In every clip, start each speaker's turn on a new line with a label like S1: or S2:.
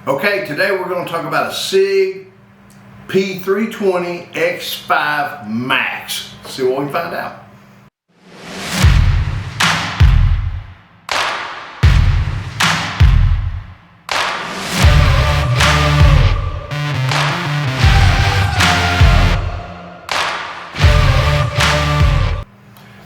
S1: Okay, today we're going to talk about a Sig P320 X5-9-MAXM. See what we can find out.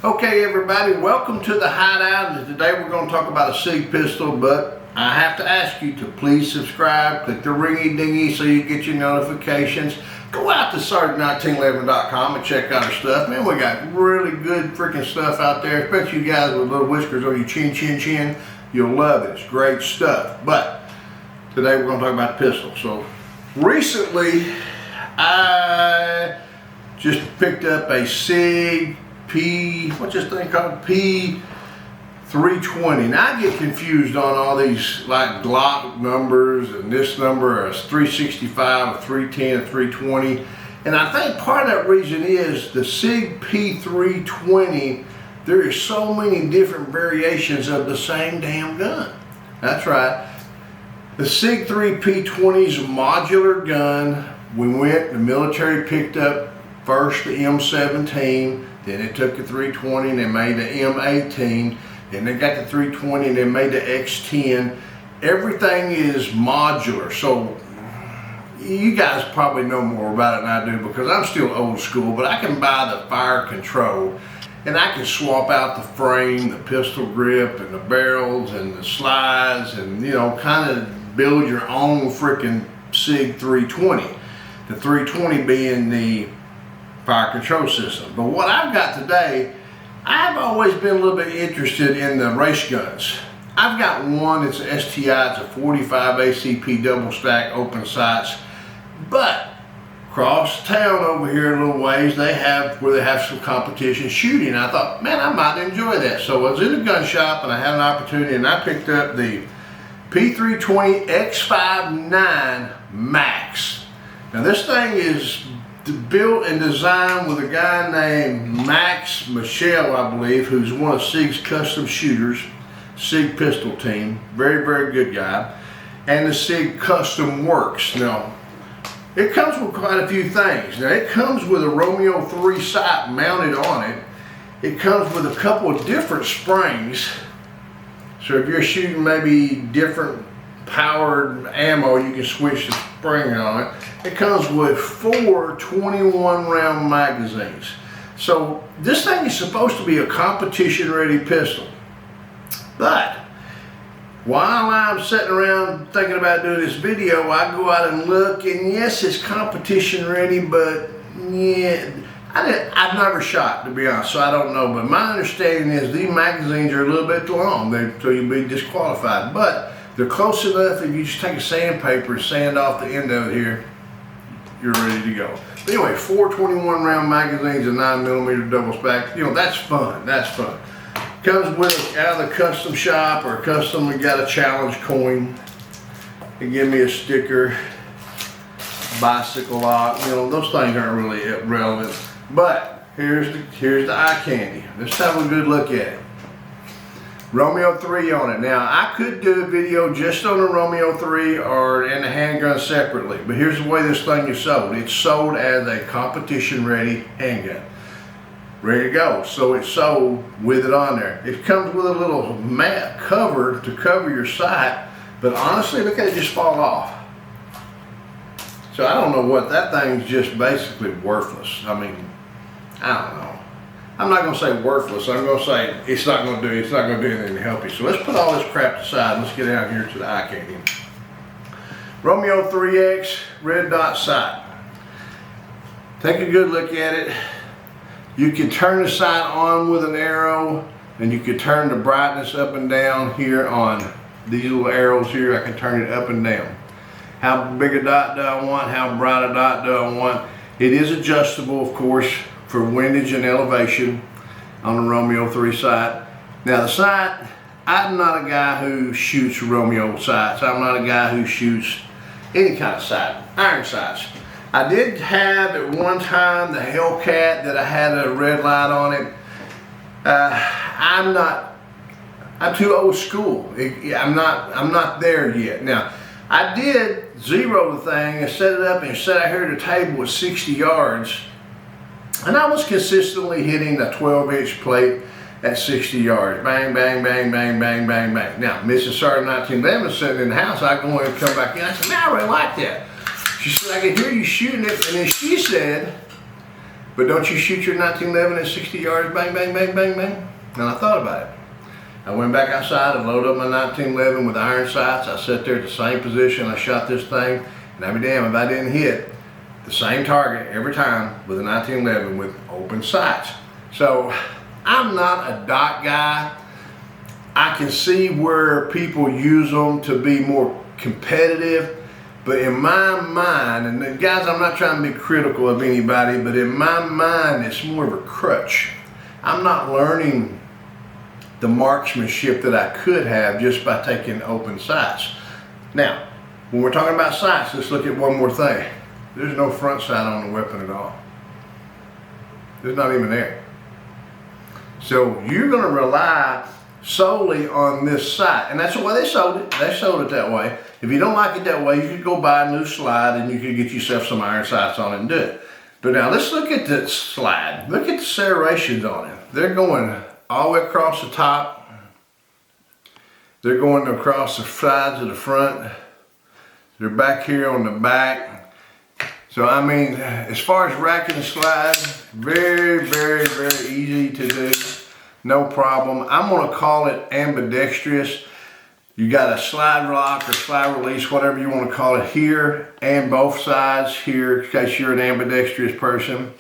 S1: Okay everybody, welcome to the Hideout, and today we're going to talk about a Sig pistol, but I have to ask you to please subscribe, click the ringy dingy so you get your notifications. Go out to Sarge1911.com and check out our stuff. Man, we got really good freaking stuff out there, especially you guys with little whiskers on your chin. You'll love it. It's great stuff. But today we're going to talk about the pistol. So recently I just picked up a Sig what's this thing called? P320. Now I get confused on all these like Glock numbers, and this number is 365, a 310, a 320. And I think part of that reason is the Sig P320, there is so many different variations of the same damn gun. That's right. The Sig 3 P20 is a modular gun. The military picked up first the M17, then it took the 320 and they made the M18, then they got the 320 and they made the X10. Everything is modular, so you guys probably know more about it than I do because I'm still old school, but I can buy the fire control and I can swap out the frame, the pistol grip, and the barrels and the slides, and you know, kind of build your own freaking Sig 320. The 320 being the fire control system. But what I've got today, I've always been a little bit interested in the race guns. I've got one, it's an STI, it's a 45 ACP double stack open sights, but across town over here a little ways they have some competition shooting. I thought, man, I might enjoy that. So I was in the gun shop and I had an opportunity and I picked up the P320 X5-9-MAXM. Now this thing is built and designed with a guy named Max Michelle, I believe, who's one of Sig's custom shooters, Sig pistol team. Very, very good guy. And the Sig Custom Works. Now, it comes with quite a few things. Now, it comes with a Romeo 3 sight mounted on it. It comes with a couple of different springs. So if you're shooting maybe different powered ammo, you can switch the spring on it. It comes with 4 21 round magazines. So this thing is supposed to be a competition ready pistol. But while I'm sitting around thinking about doing this video, I go out and look, and yes, it's competition ready, but yeah, I've never shot, to be honest, so I don't know. But my understanding is these magazines are a little bit long, so you'll be disqualified. But they're close enough. If you just take a sandpaper and sand off the end of it here, you're ready to go. But anyway, 4 21 round magazines and 9mm double stack. You know, that's fun. That's fun. Comes with out of the custom shop or custom. We got a challenge coin. They give me a sticker, bicycle lock. You know, those things aren't really relevant. But here's the eye candy. Let's have a good look at it. Romeo 3 on it. Now, I could do a video just on the Romeo 3 and the handgun separately, but here's the way this thing is sold. It's sold as a competition-ready handgun. Ready to go. So it's sold with it on there. It comes with a little mat cover to cover your sight, but honestly, look at it just fall off. So I don't know what, that thing's just basically worthless. I mean, I don't know. I'm not going to say worthless. I'm going to say it's not going to do anything to help you. So let's put all this crap aside. Let's get out here to the eye candy. Romeo 3X red dot sight. Take a good look at it. You can turn the sight on with an arrow, and you can turn the brightness up and down here on these little arrows here. I can turn it up and down. How big a dot do I want? How bright a dot do I want? It is adjustable, of course, for windage and elevation on the Romeo 3 sight. Now the sight, I'm not a guy who shoots Romeo sights. I'm not a guy who shoots any kind of sight, iron sights. I did have at one time the Hellcat that I had a red light on it. I'm too old school. I'm not there yet. Now, I did zero the thing and set it up and sat out here at the table at 60 yards. And I was consistently hitting the 12-inch plate at 60 yards. Bang, bang, bang, bang, bang, bang, bang. Now, Mrs. Saur 1911 sitting in the house. I go in and come back in. I said, man, I really like that. She said, I can hear you shooting it. And then she said, but don't you shoot your 1911 at 60 yards? Bang, bang, bang, bang, bang. And I thought about it. I went back outside and loaded up my 1911 with iron sights. I sat there at the same position. I shot this thing. And I'd be damned if I didn't hit the same target every time with a 1911 with open sights. So I'm not a dot guy. I can see where people use them to be more competitive, but in my mind, and guys, I'm not trying to be critical of anybody, but in my mind, it's more of a crutch. I'm not learning the marksmanship that I could have just by taking open sights. Now, when we're talking about sights, let's look at one more thing. There's no front sight on the weapon at all. There's not even there. So you're going to rely solely on this sight, and that's the way they sold it. They sold it that way. If you don't like it that way, you could go buy a new slide and you could get yourself some iron sights on it and do it. But now let's look at the slide. Look at the serrations on it. They're going all the way across the top. They're going across the sides of the front. They're back here on the back. So I mean, as far as racking the slide, very, very, very easy to do. No problem. I'm going to call it ambidextrous. You got a slide lock or slide release, whatever you want to call it, here and both sides here, in case you're an ambidextrous person.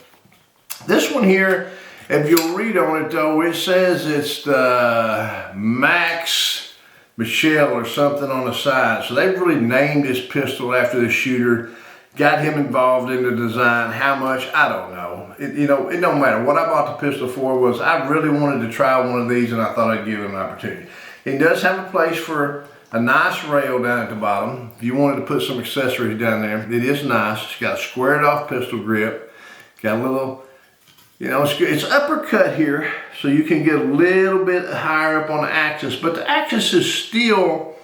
S1: This one here, if you'll read on it though, it says it's the Max Michelle or something on the side. So they've really named this pistol after the shooter. Got him involved in the design. How much? I don't know. It don't matter. What I bought the pistol for was I really wanted to try one of these and I thought I'd give it an opportunity. It does have a place for a nice rail down at the bottom. If you wanted to put some accessories down there, it is nice. It's got a squared off pistol grip. Got a little, it's uppercut here, so you can get a little bit higher up on the axis, but the axis is still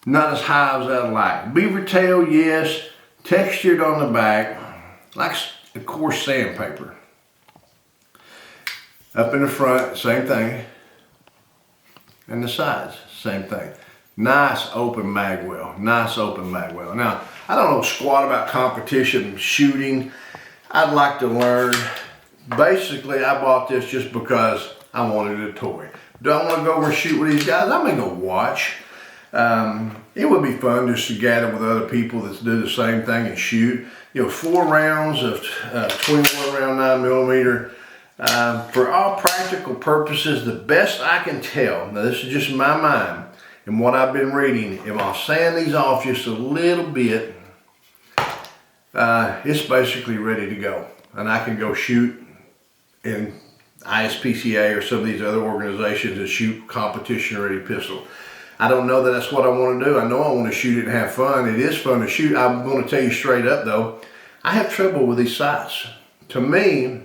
S1: not as high as I'd like. Beaver tail, yes. Textured on the back, like a coarse sandpaper. Up in the front, same thing. And the sides, same thing. Nice open mag well, nice open mag well. Now, I don't know squat about competition shooting. I'd like to learn. Basically, I bought this just because I wanted a toy. Do I want to go over and shoot with these guys? I'm gonna go watch. It would be fun just to gather with other people that do the same thing and shoot. 4 rounds of 21 round 9mm. For all practical purposes, the best I can tell, now this is just my mind and what I've been reading, if I'll sand these off just a little bit, it's basically ready to go. And I can go shoot in ISPCA or some of these other organizations that shoot competition ready pistol. I don't know that that's what I want to do. I know I want to shoot it and have fun. It is fun to shoot. I'm going to tell you straight up though, I have trouble with these sights. To me,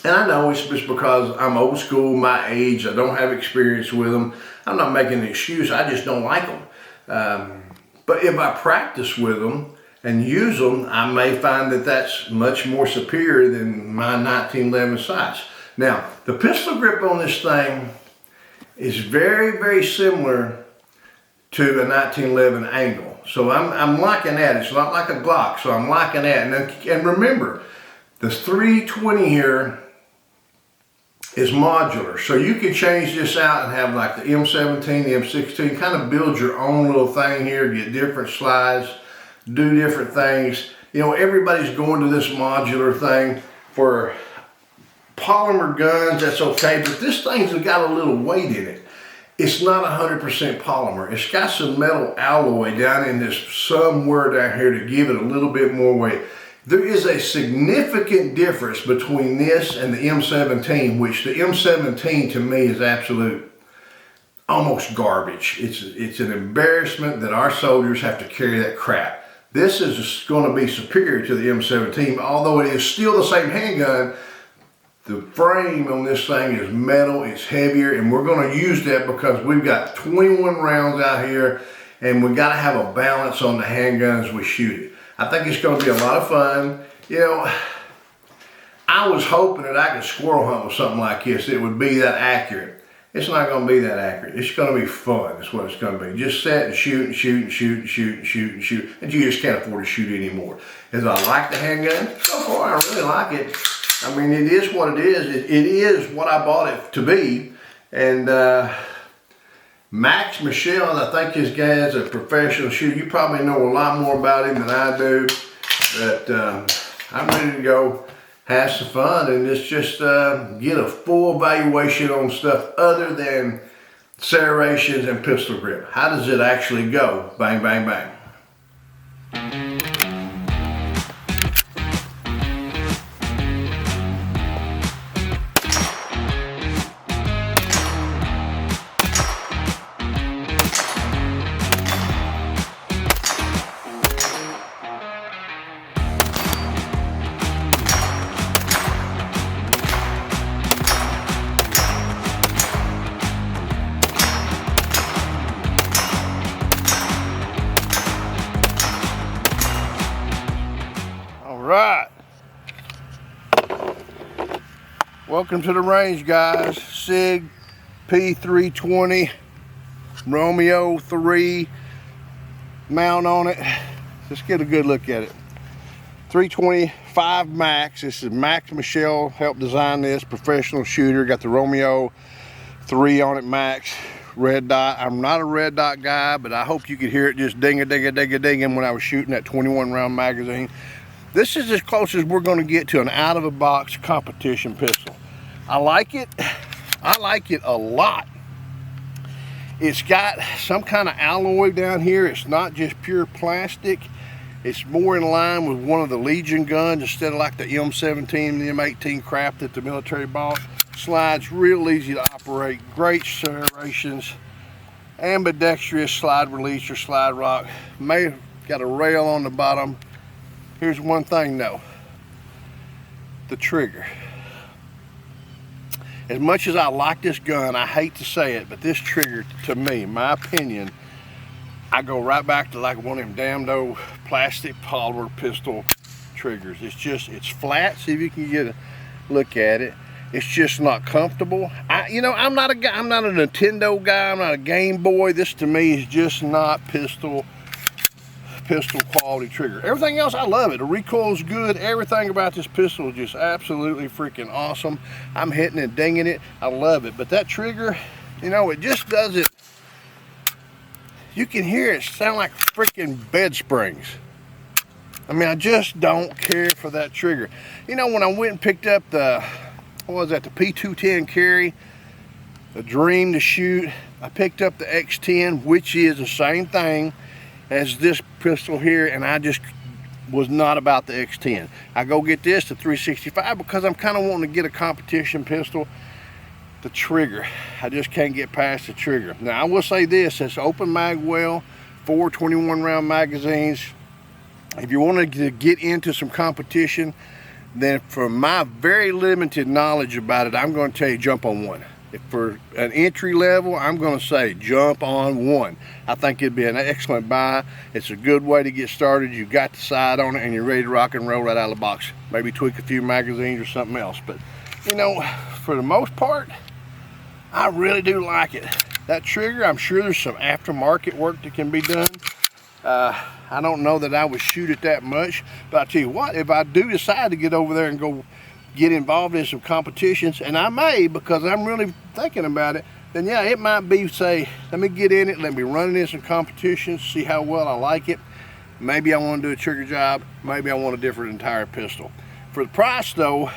S1: and I know it's just because I'm old school, my age, I don't have experience with them. I'm not making an excuse, I just don't like them. But if I practice with them and use them, I may find that that's much more superior than my 1911 sights. Now, the pistol grip on this thing is very, very similar to a 1911 angle. So I'm liking that. It's not like a Glock, so I'm liking that. And remember, the 320 here is modular. So you can change this out and have like the M17, the M16, kind of build your own little thing here, get different slides, do different things. Everybody's going to this modular thing. For polymer guns, that's okay, but this thing's got a little weight in it. It's not 100% polymer. It's got some metal alloy down in this somewhere down here to give it a little bit more weight. There is a significant difference between this and the M17, which the M17 to me is absolute, almost garbage. It's an embarrassment that our soldiers have to carry that crap. This is going to be superior to the M17, although it is still the same handgun. The frame on this thing is metal, it's heavier, and we're going to use that because we've got 21 rounds out here, and we got to have a balance on the handguns we shoot it. I think it's going to be a lot of fun. You know, I was hoping that I could squirrel hunt with something like this. It would be that accurate. It's not going to be that accurate. It's going to be fun. That's what it's going to be. Just sit and shoot and shoot and shoot and shoot and shoot and shoot. And you just can't afford to shoot anymore. As I like the handgun, so far I really like it. I mean, it is what it is. It is what I bought it to be. And Max Michelle, I think this guy's a professional shooter. You probably know a lot more about him than I do. But I'm ready to go have some fun and just get a full evaluation on stuff other than serrations and pistol grip. How does it actually go? Bang, bang, bang. Right. Welcome to the range, guys. Sig P320 Romeo 3 mount on it. Let's get a good look at it. 320 X5-9-MAXM. This is Max Michelle helped design this, professional shooter. Got the Romeo 3 on it, Max. Red dot. I'm not a red dot guy, but I hope you could hear it just ding-a-ding-a-ding-a-dinging when I was shooting that 21 round magazine. This is as close as we're going to get to an out-of-the-box competition pistol. I like it. I like it a lot. It's got some kind of alloy down here. It's not just pure plastic. It's more in line with one of the Legion guns instead of like the M17 and the M18 crap that the military bought. Slides real easy to operate. Great serrations. Ambidextrous slide release or slide rock. May have got a rail on the bottom. Here's one thing though, the trigger. As much as I like this gun, I hate to say it, but this trigger, to me, in my opinion, I go right back to like one of them damned old plastic polymer pistol triggers. It's flat, see if you can get a look at it. It's just not comfortable. I'm not a Nintendo guy, I'm not a Game Boy. This to me is just not pistol quality trigger. Everything else, I love it. The recoil's good. Everything about this pistol is just absolutely freaking awesome. I'm hitting and dinging it. I love it. But that trigger, you know, it just doesn't. You can hear it sound like freaking bed springs. I mean, I just don't care for that trigger. You know, when I went and picked up the, what was that, the P210 carry, the Dream to shoot, I picked up the X10, which is the same thing as this pistol here, and I just was not about the X10. I go get this, the 365, because I'm kind of wanting to get a competition pistol. The trigger, I just can't get past the trigger. Now I will say this, it's open mag well, 4 21 round magazines. If you want to get into some competition, then from my very limited knowledge about it, I'm going to tell you jump on one. If for an entry level, I'm going to say jump on one. I think it'd be an excellent buy. It's a good way to get started. You've got the sight on it and you're ready to rock and roll right out of the box. Maybe tweak a few magazines or something else. But, you know, for the most part, I really do like it. That trigger, I'm sure there's some aftermarket work that can be done. I don't know that I would shoot it that much. But I tell you what, if I do decide to get over there and go get involved in some competitions, and I may, because I'm really thinking about it, then yeah, it might be, say, let me get in it, let me run it in some competitions, see how well I like it. Maybe I want to do a trigger job, maybe I want a different entire pistol. For the price though,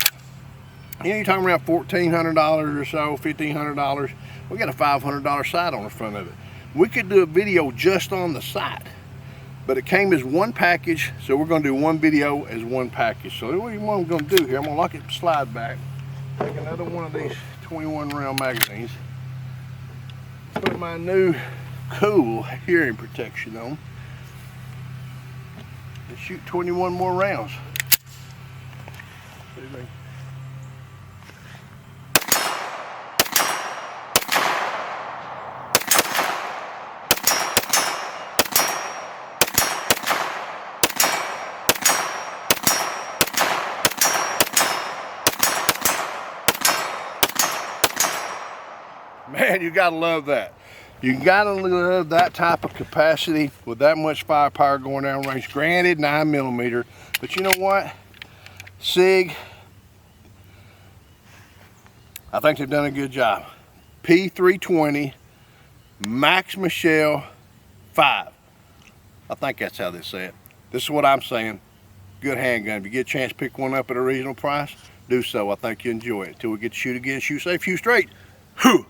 S1: you know, you're talking around $1,400 or so, $1,500. We got a $500 sight on the front of it. We could do a video just on the sight, but it came as one package, so we're going to do one video as one package. So what I'm going to do here, I'm going to lock it slide back, take another one of these 21 round magazines, put my new cool hearing protection on, and shoot 21 more rounds. Man, you gotta love that. You gotta love that type of capacity with that much firepower going down range. Granted, 9mm, but you know what? Sig, I think they've done a good job. P320 Max Michelle 5. I think that's how they say it. This is what I'm saying. Good handgun. If you get a chance to pick one up at a reasonable price, do so. I think you enjoy it. Till we get to shoot again, shoot safe, shoot straight. Whew.